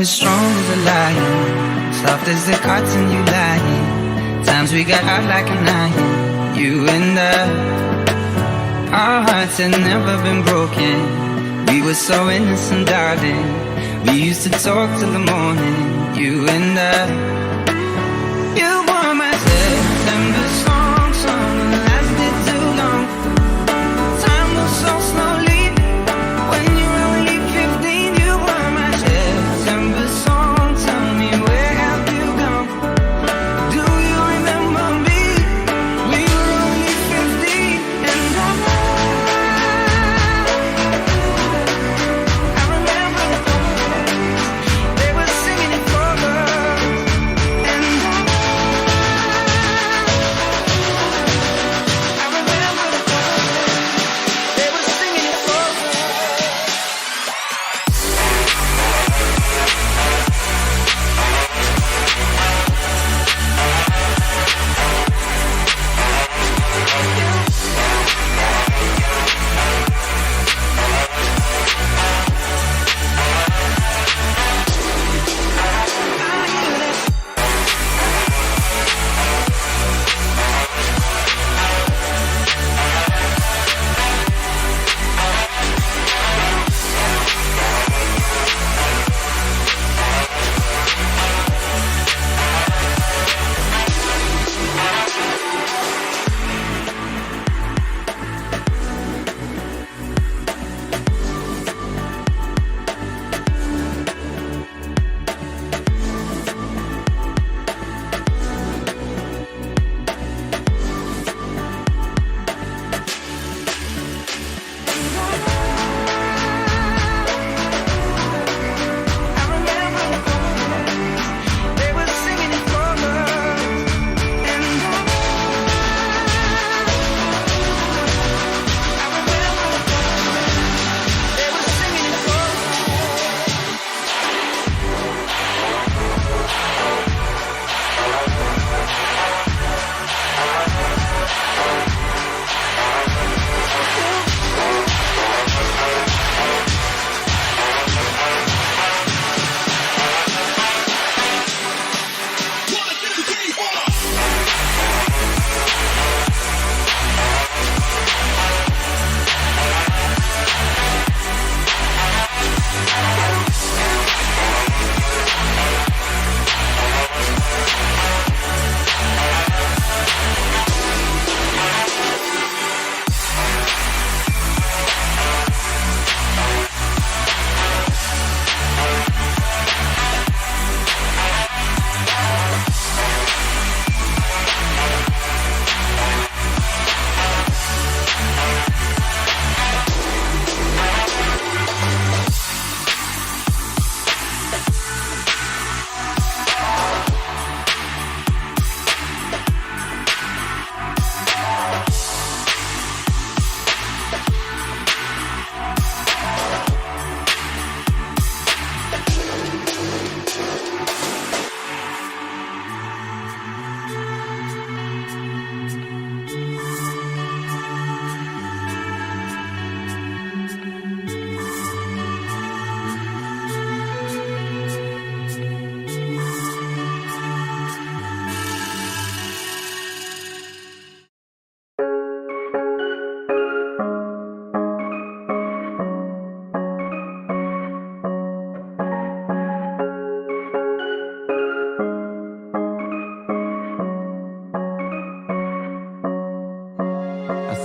was strong as a lion, soft as the cotton you lying. Times we got hot like an iron, you and I. Our hearts had never been broken. We were so innocent, darling. We used to talk till the morning, you and I. You were my September song, song that lasted too long. Time moves so slowly when you're only 15. You were my September song. Tell me, where have you gone? Do you remember me? We were only 15, and I remember they were singing it for us, and I remember they were singing it for us.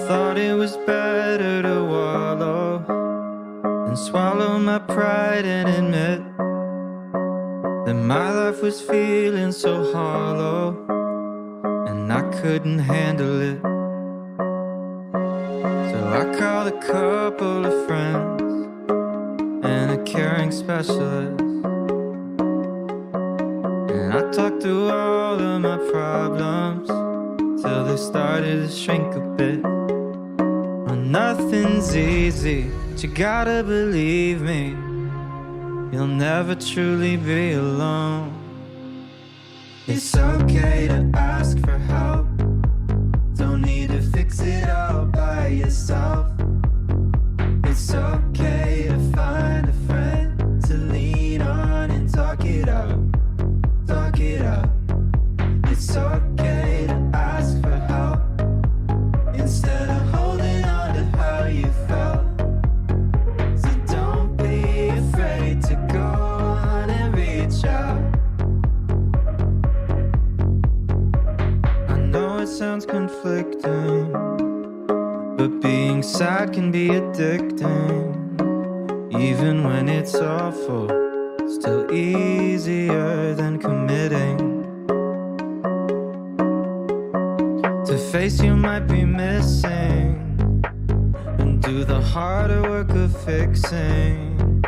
Thought it was better to wallow and swallow my pride and admit that my life was feeling so hollow and I couldn't handle it. So I called a couple of friends and a caring specialist, and I talked through all of my problems till they started to shrink a bit. Well, nothing's easy, but you gotta believe me, you'll never truly be alone. It's okay to ask for help, don't need to fix it all by yourself. It's okay to find a friend to lean on and talk sad can be addicting. Even when it's awful, still easier than committing. To face you might be missing, and do the harder work of fixing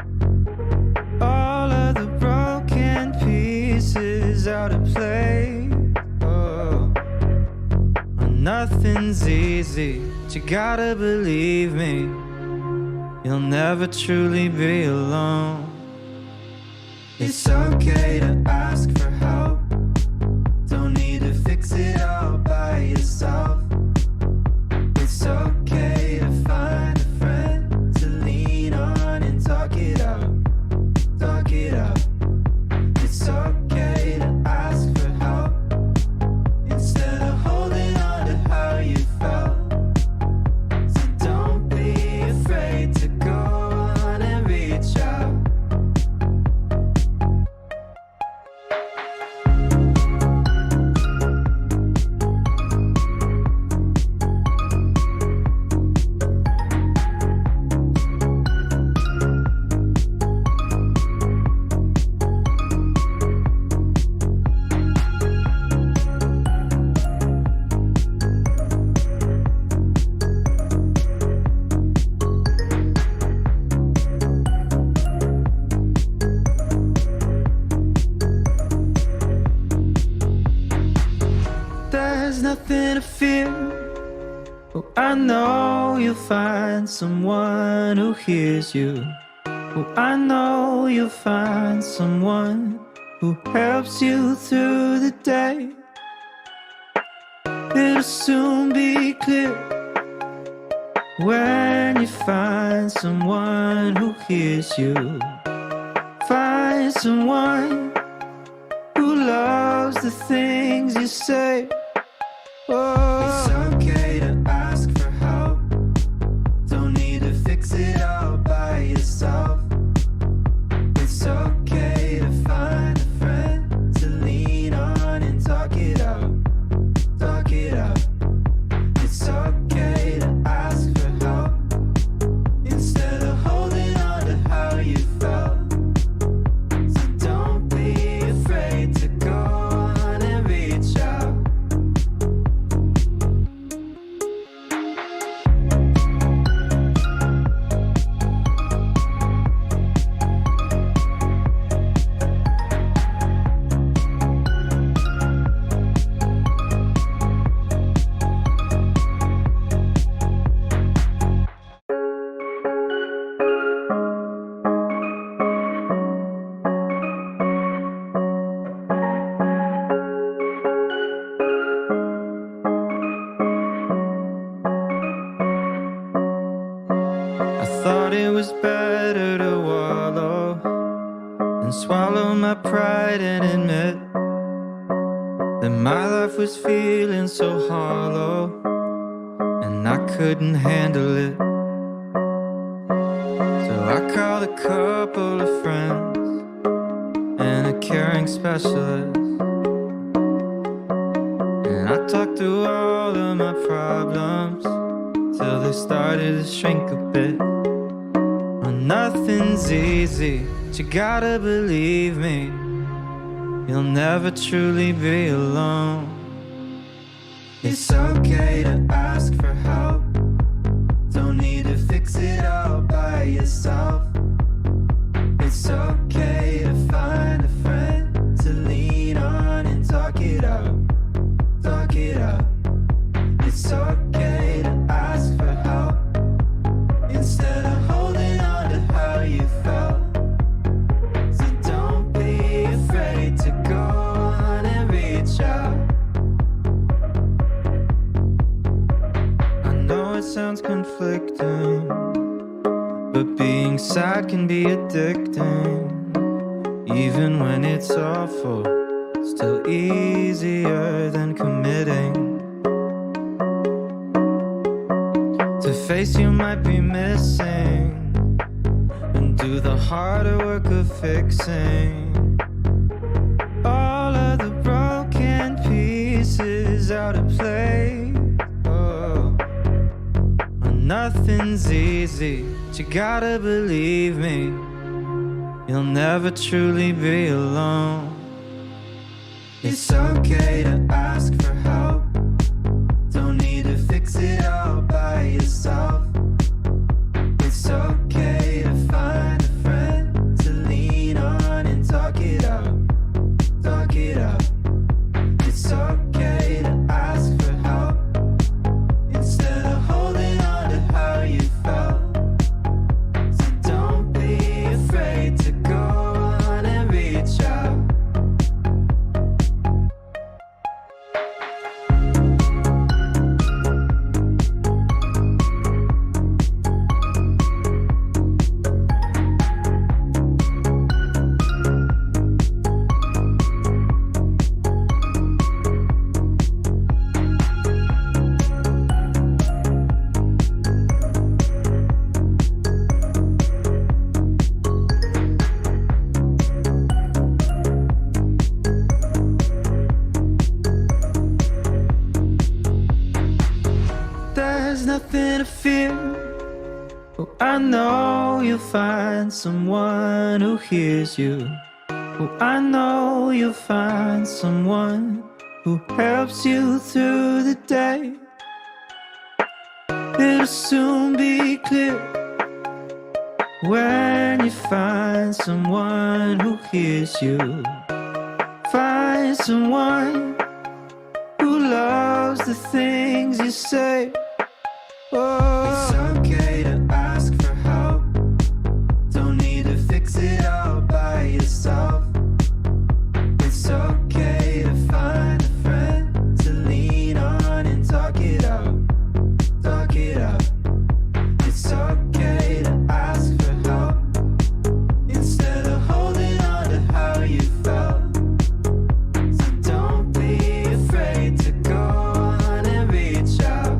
all of the broken pieces out of place. Oh, nothing's easy, but you gotta believe me, you'll never truly be alone. It's okay to ask for help, don't need to fix it all by yourself. It's okay to find a friend to lean on and talk it out, talk it out. It's okay to ask for help instead of holding on to how you felt. So don't be afraid to go on and reach out. There's nothing to fear. Oh, I know you'll find someone who hears you. Oh, I know you'll find someone who helps you through the day. It'll soon be clear when you find someone who hears you. Find someone who loves the things you say. Oh. It's okay to ask for help, don't need to fix it all by yourself. It's okay to find a friend to lean on and talk it out, talk it out. It's okay to ask for help instead of holding on to how you felt. So don't be afraid to go on and reach out. I thought it was better to wallow than swallow my pride and admit that my life was feeling so hollow and I couldn't handle it. So I called a couple of friends and a caring specialist, and I talked through all of my problems till they started to shrink a bit. Well, nothing's easy, but you gotta believe me, you'll never truly be alone. It's okay to ask for help, don't need to fix it all by yourself. It's okay to find a friend to lean on and talk it out, talk it out. It's okay to ask for help instead of holding on to how you felt. So don't be afraid to go on and reach out. I know it sounds conflicting, but being sad can be addicting. Even when it's awful, still easier than committing. To face you might be missing, and do the harder work of fixing all of the broken pieces out of place. Oh, nothing's easy, but you gotta believe me, you'll never truly be alone. It's okay to ask for help, don't need to fix it all by yourself. It's okay to find a friend to lean on and talk it out, talk it out. It's okay to ask for help instead of holding on to how you felt. So don't be afraid to go on and reach out. There's nothing to fear. Oh, I know you'll find someone who hears you. Oh, I know you'll find someone who helps you through the day. It'll soon be clear when you find someone who hears you. Find someone who loves the things you say. Oh. It's okay to ask for help, don't need to fix it all by yourself. It's okay to find a friend to lean on and talk it out, talk it out. It's okay to ask for help instead of holding on to how you felt. So don't be afraid to go on and reach out.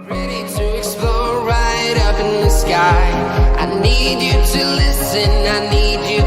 Ready to explore right up in the sky. I need you to listen, I need you